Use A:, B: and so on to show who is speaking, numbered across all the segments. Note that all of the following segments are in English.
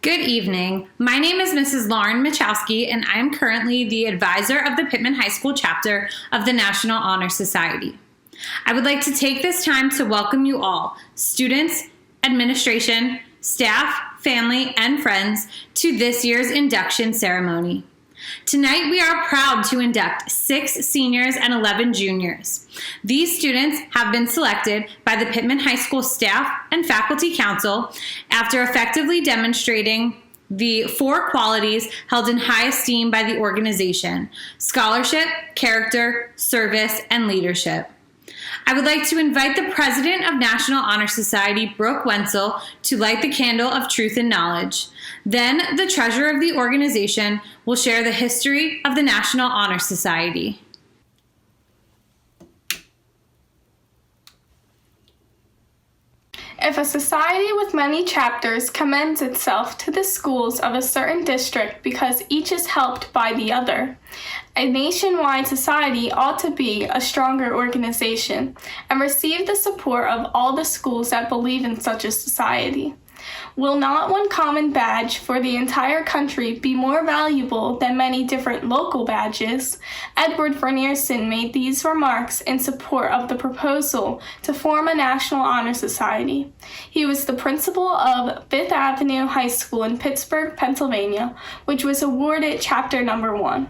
A: Good evening. My name is Mrs. Lauren Machowski, and I am currently the advisor of the Pitman High School chapter of the National Honor Society. I would like to take this time to welcome you all, students, administration, staff, family, and friends, to this year's induction ceremony. Tonight, we are proud to induct 6 seniors and 11 juniors. These students have been selected by the Pitman High School staff and faculty council after effectively demonstrating the 4 qualities held in high esteem by the organization: scholarship, character, service, and leadership. I would like to invite the President of National Honor Society, Brooke Wenzel, to light the candle of truth and knowledge. Then the treasurer of the organization will share the history of the National Honor Society.
B: If a society with many chapters commends itself to the schools of a certain district because each is helped by the other, a nationwide society ought to be a stronger organization and receive the support of all the schools that believe in such a society. Will not one common badge for the entire country be more valuable than many different local badges? Edward Vernierson made these remarks in support of the proposal to form a National Honor Society. He was the principal of Fifth Avenue High School in Pittsburgh, Pennsylvania, which was awarded Chapter Number 1.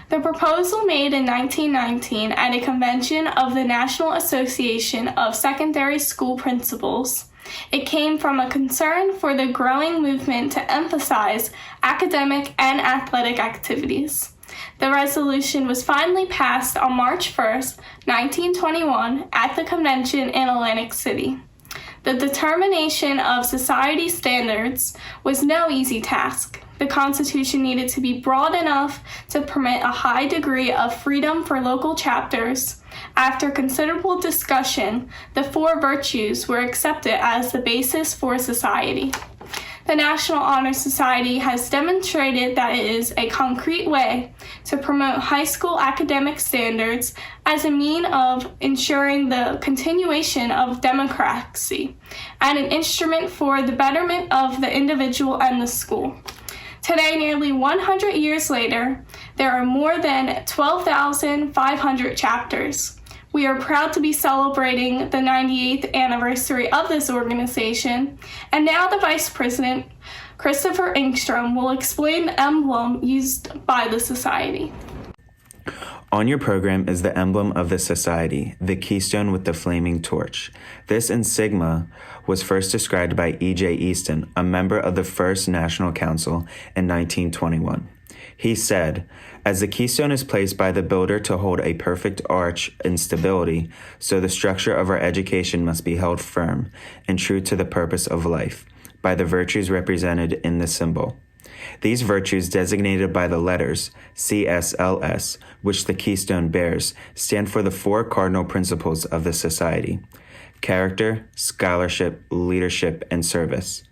B: The proposal made in 1919 at a convention of the National Association of Secondary School Principals. It came from a concern for the growing movement to emphasize academic and athletic activities. The resolution was finally passed on March 1st, 1921, at the convention in Atlantic City. The determination of society standards was no easy task. The Constitution needed to be broad enough to permit a high degree of freedom for local chapters. After considerable discussion, the 4 virtues were accepted as the basis for society. The National Honor Society has demonstrated that it is a concrete way to promote high school academic standards as a means of ensuring the continuation of democracy and an instrument for the betterment of the individual and the school. Today, nearly 100 years later, there are more than 12,500 chapters. We are proud to be celebrating the 98th anniversary of this organization, and now the Vice President, Christopher Engstrom, will explain the emblem used by the Society.
C: On your program is the emblem of the Society, the keystone with the flaming torch. This insignia was first described by E.J. Easton, a member of the First National Council, in 1921. He said, "As the keystone is placed by the builder to hold a perfect arch in stability, so the structure of our education must be held firm and true to the purpose of life, by the virtues represented in the symbol. These virtues, designated by the letters CSLS, which the keystone bears, stand for the 4 cardinal principles of the Society: character, scholarship, leadership, and service.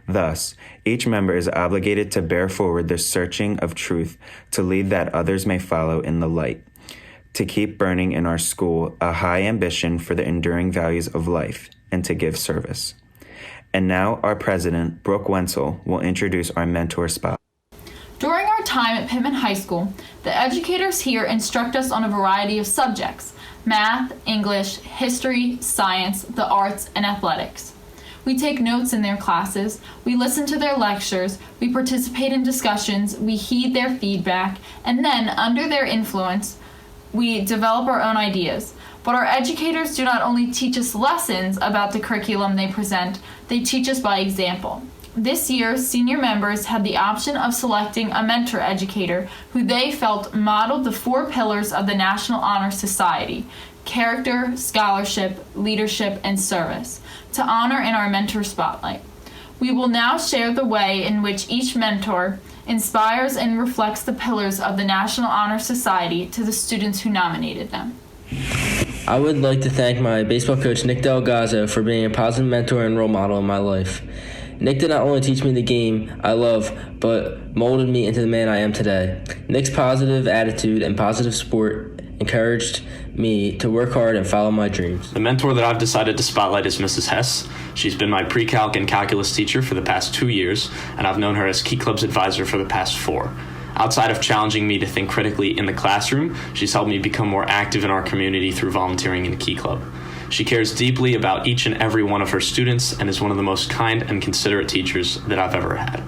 C: Thus, each member is obligated to bear forward the searching of truth, to lead that others may follow in the light, to keep burning in our school a high ambition for the enduring values of life, and to give service." And now our president, Brooke Wenzel, will introduce our mentor spot.
D: During our time at Pitman High School, the educators here instruct us on a variety of subjects: math, English, history, science, the arts, and athletics. We take notes in their classes, we listen to their lectures, we participate in discussions, we heed their feedback, and then, under their influence, we develop our own ideas. But our educators do not only teach us lessons about the curriculum they present, they teach us by example. This year, senior members had the option of selecting a mentor educator who they felt modeled the 4 pillars of the National Honor Society: character, scholarship, leadership, and service, to honor in our mentor spotlight. We will now share the way in which each mentor inspires and reflects the pillars of the National Honor Society to the students who nominated them.
E: I would like to thank my baseball coach, Nick Delgazzo, for being a positive mentor and role model in my life. Nick did not only teach me the game I love, but molded me into the man I am today. Nick's positive attitude and positive support encouraged me to work hard and follow my dreams.
F: The mentor that I've decided to spotlight is Mrs. Hess. She's been my pre-calc and calculus teacher for the past 2 years, and I've known her as Key Club's advisor for the past 4. Outside of challenging me to think critically in the classroom, she's helped me become more active in our community through volunteering in Key Club. She cares deeply about each and every one of her students and is one of the most kind and considerate teachers that I've ever had.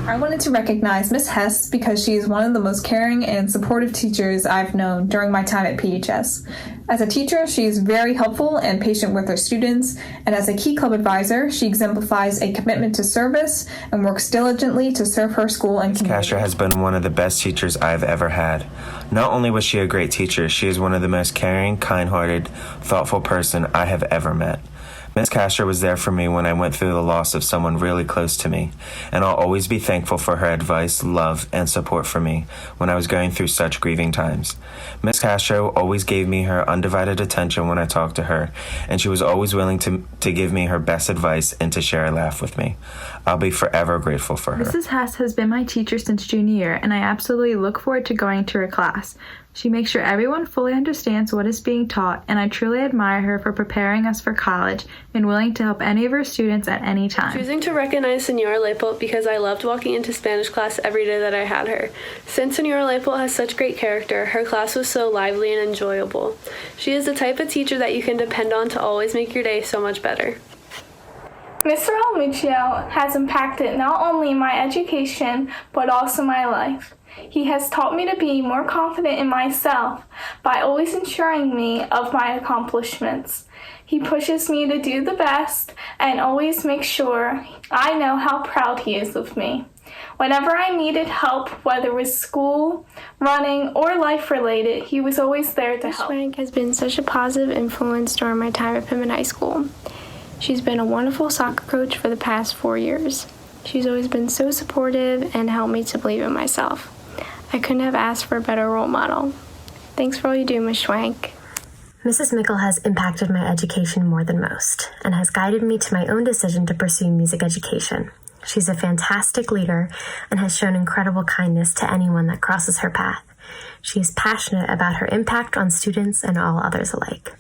G: I wanted to recognize Miss Hess because she is one of the most caring and supportive teachers I've known during my time at PHS. As a teacher, she is very helpful and patient with her students, and as a Key Club advisor, she exemplifies a commitment to service and works diligently to serve her school and community.
C: Castro has been one of the best teachers I've ever had. Not only was she a great teacher, she is one of the most caring, kind-hearted, thoughtful person I have ever met. Miss Castro was there for me when I went through the loss of someone really close to me, and I'll always be thankful for her advice, love, and support for me when I was going through such grieving times. Miss Castro always gave me her undivided attention when I talked to her, and she was always willing to give me her best advice and to share a laugh with me. I'll be forever grateful for her.
H: Mrs. Hess has been my teacher since junior year, and I absolutely look forward to going to her class. She makes sure everyone fully understands what is being taught, and I truly admire her for preparing us for college and willing to help any of her students at any time.
I: Choosing to recognize Senora Leipold because I loved walking into Spanish class every day that I had her. Since Senora Leipold has such great character, her class was so lively and enjoyable. She is the type of teacher that you can depend on to always make your day so much better.
B: Mr. Almuccio has impacted not only my education, but also my life. He has taught me to be more confident in myself by always assuring me of my accomplishments. He pushes me to do the best and always makes sure I know how proud he is of me. Whenever I needed help, whether it was school, running, or life-related, he was always there to help.
J: Ms. Frank has been such a positive influence during my time at Pitman High School. She's been a wonderful soccer coach for the past 4 years. She's always been so supportive and helped me to believe in myself. I couldn't have asked for a better role model. Thanks for all you do, Ms. Schwank.
K: Mrs. Mickle has impacted my education more than most, and has guided me to my own decision to pursue music education. She's a fantastic leader and has shown incredible kindness to anyone that crosses her path. She is passionate about her impact on students and all others alike.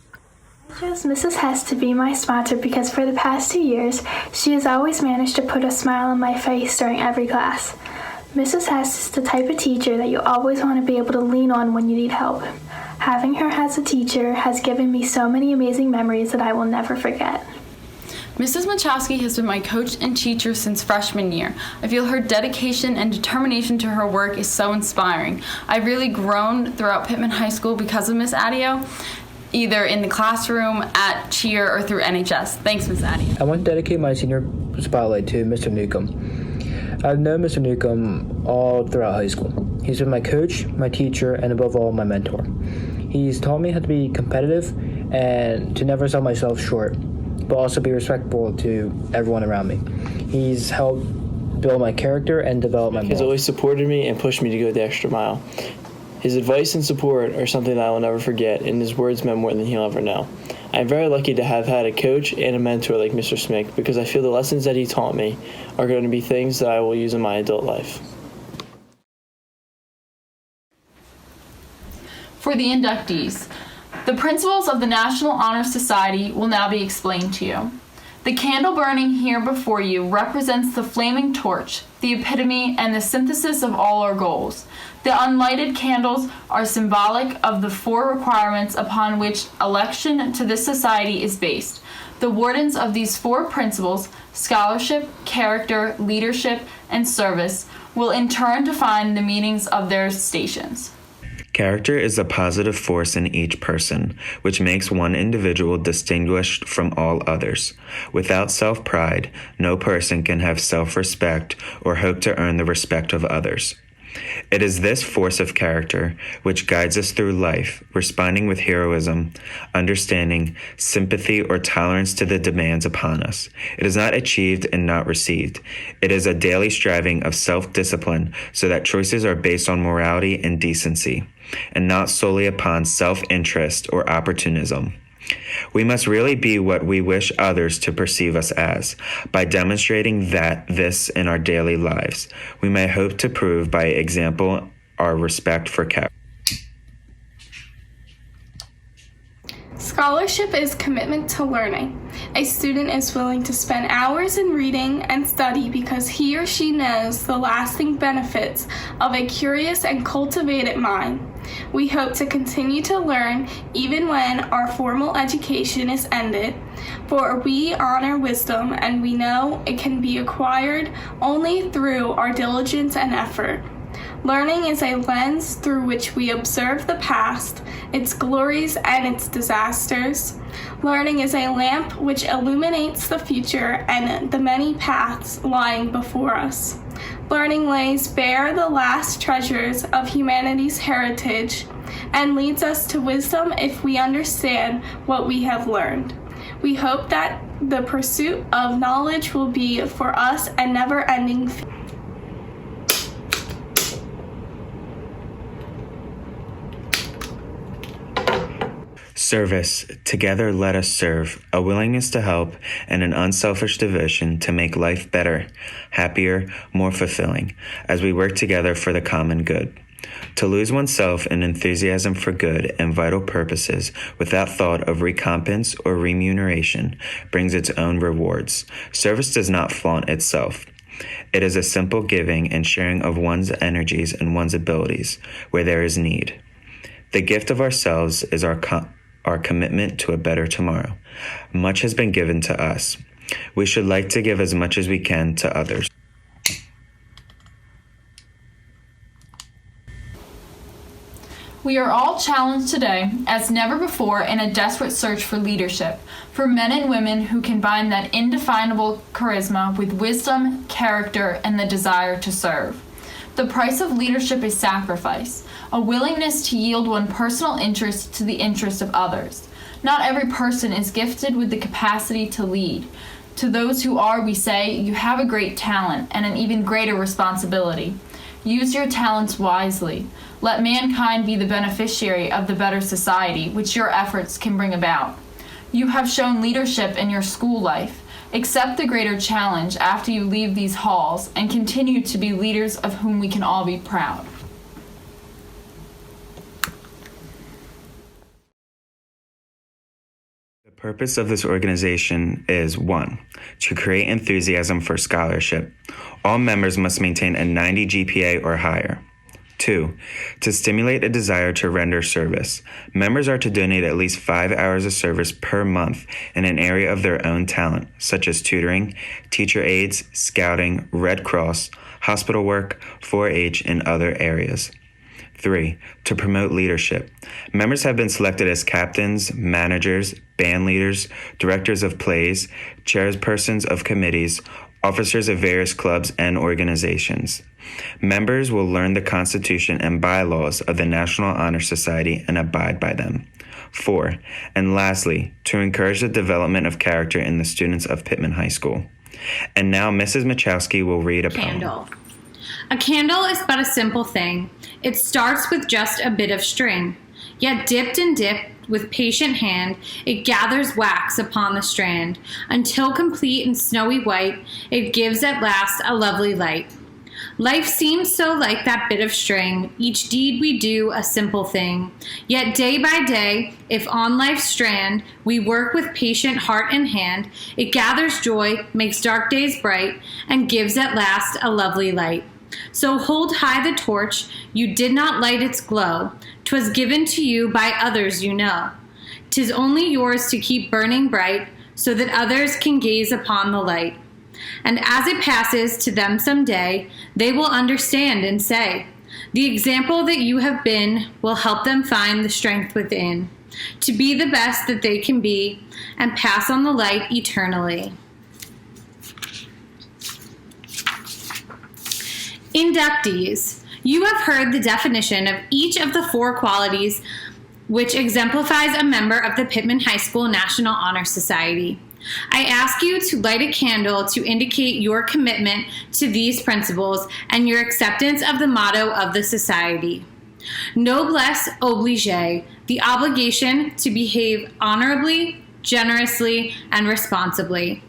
L: I chose Mrs. Hess to be my sponsor because for the past 2 years, she has always managed to put a smile on my face during every class. Mrs. Hess is the type of teacher that you always want to be able to lean on when you need help. Having her as a teacher has given me so many amazing memories that I will never forget.
D: Mrs. Machowski has been my coach and teacher since freshman year. I feel her dedication and determination to her work is so inspiring. I've really grown throughout Pitman High School because of Miss Adio, either in the classroom, at cheer, or through NHS. Thanks, Miss Adio.
E: I want to dedicate my senior spotlight to Mr. Newcomb. I've known Mr. Newcomb all throughout high school. He's been my coach, my teacher, and above all, my mentor. He's taught me how to be competitive and to never sell myself short, but also be respectful to everyone around me. He's helped build my character and develop my morals.
M: He's always supported me and pushed me to go the extra mile. His advice and support are something that I will never forget, and his words meant more than he'll ever know. I'm very lucky to have had a coach and a mentor like Mr. Smick because I feel the lessons that he taught me are going to be things that I will use in my adult life.
D: For the inductees, the principles of the National Honor Society will now be explained to you. The candle burning here before you represents the flaming torch, the epitome and the synthesis of all our goals. The unlighted candles are symbolic of the 4 requirements upon which election to this society is based. The wardens of these 4 principles, scholarship, character, leadership, and service, will in turn define the meanings of their stations.
C: Character is a positive force in each person, which makes one individual distinguished from all others. Without self-pride, no person can have self-respect or hope to earn the respect of others. It is this force of character which guides us through life, responding with heroism, understanding, sympathy, or tolerance to the demands upon us. It is not achieved and not received. It is a daily striving of self-discipline so that choices are based on morality and decency, and not solely upon self-interest or opportunism. We must really be what we wish others to perceive us as. By demonstrating this in our daily lives, we may hope to prove by example our respect for character.
B: Scholarship is commitment to learning. A student is willing to spend hours in reading and study because he or she knows the lasting benefits of a curious and cultivated mind. We hope to continue to learn even when our formal education is ended, for we honor wisdom and we know it can be acquired only through our diligence and effort. Learning is a lens through which we observe the past, its glories and its disasters. Learning is a lamp which illuminates the future and the many paths lying before us. Learning lays bare the last treasures of humanity's heritage and leads us to wisdom if we understand what we have learned. We hope that the pursuit of knowledge will be for us a never-ending
C: Service. Together let us serve. A willingness to help and an unselfish devotion to make life better, happier, more fulfilling, as we work together for the common good. To lose oneself in enthusiasm for good and vital purposes without thought of recompense or remuneration brings its own rewards. Service does not flaunt itself. It is a simple giving and sharing of one's energies and one's abilities where there is need. The gift of ourselves is our commitment to a better tomorrow. Much has been given to us. We should like to give as much as we can to others.
D: We are all challenged today, as never before, in a desperate search for leadership, for men and women who combine that indefinable charisma with wisdom, character, and the desire to serve. The price of leadership is sacrifice, a willingness to yield one's personal interest to the interest of others. Not every person is gifted with the capacity to lead. To those who are, we say, you have a great talent and an even greater responsibility. Use your talents wisely. Let mankind be the beneficiary of the better society which your efforts can bring about. You have shown leadership in your school life. Accept the greater challenge after you leave these halls and continue to be leaders of whom we can all be proud.
C: The purpose of this organization is 1. To create enthusiasm for scholarship. All members must maintain a 90 GPA or higher. 2. To stimulate a desire to render service. Members are to donate at least 5 hours of service per month in an area of their own talent, such as tutoring, teacher aides, scouting, Red Cross, hospital work, 4-H, and other areas. 3. To promote leadership. Members have been selected as captains, managers, band leaders, directors of plays, chairpersons of committees, officers of various clubs and organizations. Members will learn the Constitution and bylaws of the National Honor Society and abide by them. 4. And lastly, to encourage the development of character in the students of Pitman High School. And now Mrs. Machowski will read a
A: Candle.
C: poem.
A: A candle is but a simple thing. It starts with just a bit of string. Yet dipped and dipped with patient hand, it gathers wax upon the strand, until complete and snowy white, it gives at last a lovely light. Life seems so like that bit of string, each deed we do a simple thing. Yet day by day, if on life's strand we work with patient heart and hand, it gathers joy, makes dark days bright, and gives at last a lovely light. So hold high the torch, you did not light its glow, 'twas given to you by others you know. 'Tis only yours to keep burning bright, so that others can gaze upon the light. And as it passes to them some day, they will understand and say, the example that you have been will help them find the strength within, to be the best that they can be, and pass on the light eternally. Inductees. You have heard the definition of each of the 4 qualities which exemplifies a member of the Pitman High School National Honor Society. I ask you to light a candle to indicate your commitment to these principles and your acceptance of the motto of the society. Noblesse oblige, the obligation to behave honorably, generously, and responsibly.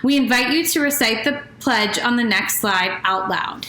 A: We invite you to recite the pledge on the next slide out loud.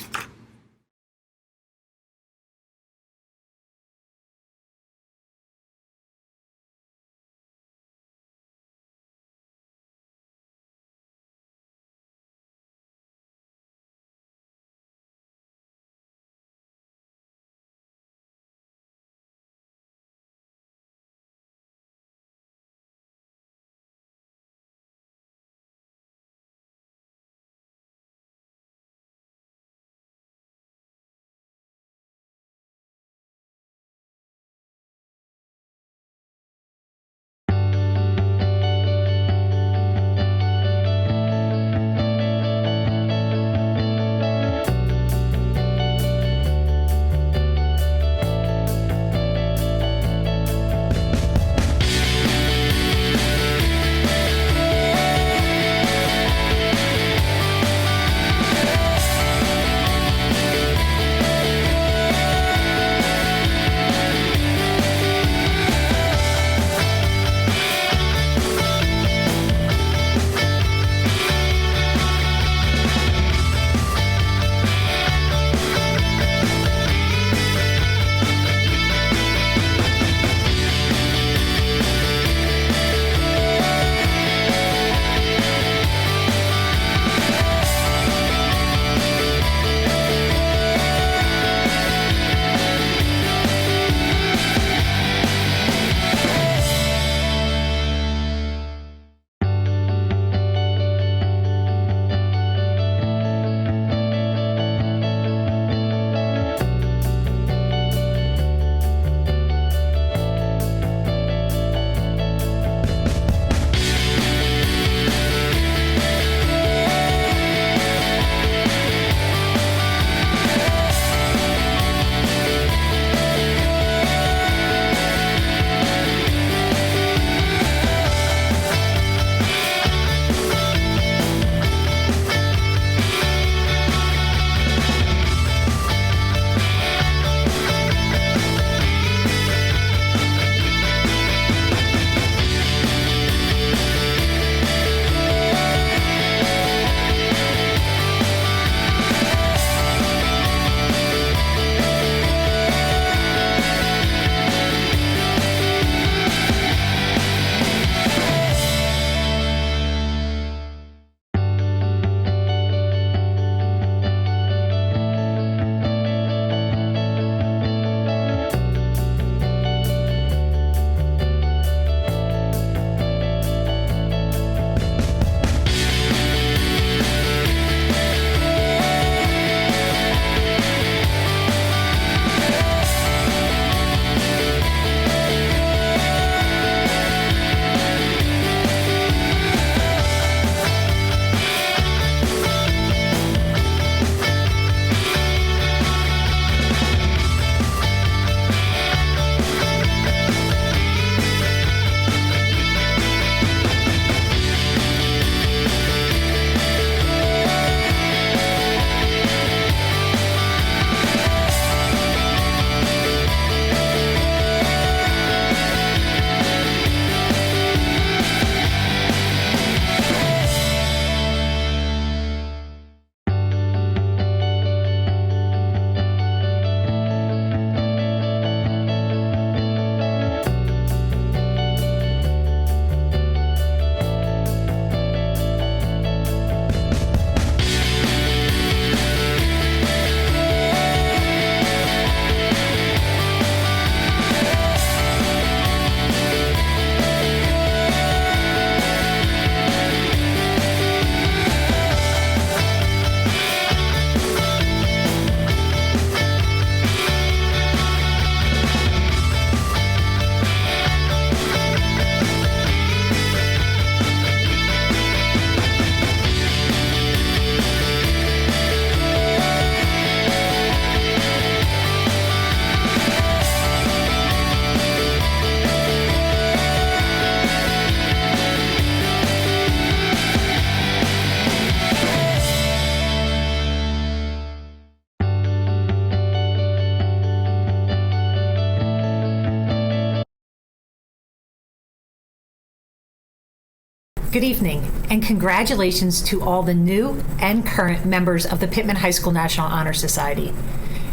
N: Good evening, and congratulations to all the new and current members of the Pitman High School National Honor Society.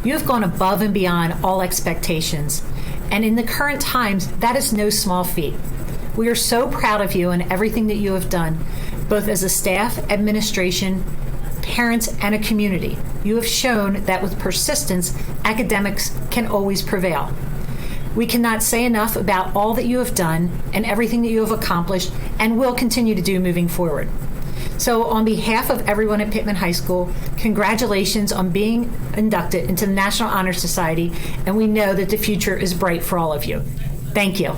N: You have gone above and beyond all expectations, and in the current times, that is no small feat. We are so proud of you and everything that you have done, both as a staff, administration, parents, and a community. You have shown that with persistence, academics can always prevail. We cannot say enough about all that you have done and everything that you have accomplished and will continue to do moving forward. So on behalf of everyone at Pitman High School, congratulations on being inducted into the National Honor Society, and we know that the future is bright for all of you. Thank you.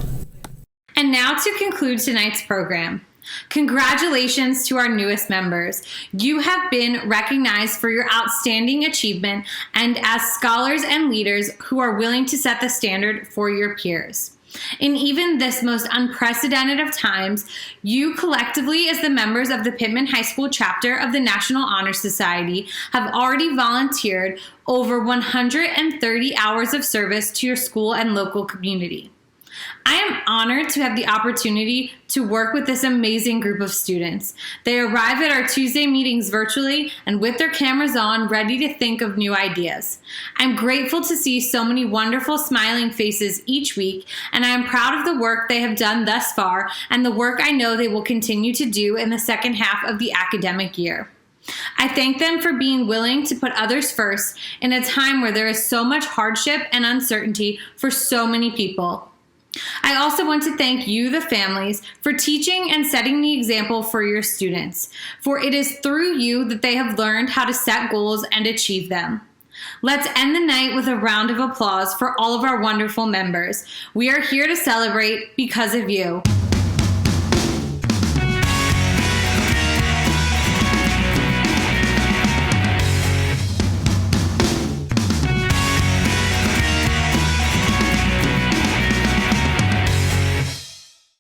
A: And now to conclude tonight's program. Congratulations to our newest members. You have been recognized for your outstanding achievement and as scholars and leaders who are willing to set the standard for your peers. In even this most unprecedented of times, you collectively, as the members of the Pitman High School chapter of the National Honor Society, have already volunteered over 130 hours of service to your school and local community. I am honored to have the opportunity to work with this amazing group of students. They arrive at our Tuesday meetings virtually and with their cameras on, ready to think of new ideas. I'm grateful to see so many wonderful smiling faces each week, and I am proud of the work they have done thus far and the work I know they will continue to do in the second half of the academic year. I thank them for being willing to put others first in a time where there is so much hardship and uncertainty for so many people. I also want to thank you, the families, for teaching and setting the example for your students, for it is through you that they have learned how to set goals and achieve them. Let's end the night with a round of applause for all of our wonderful members. We are here to celebrate because of you.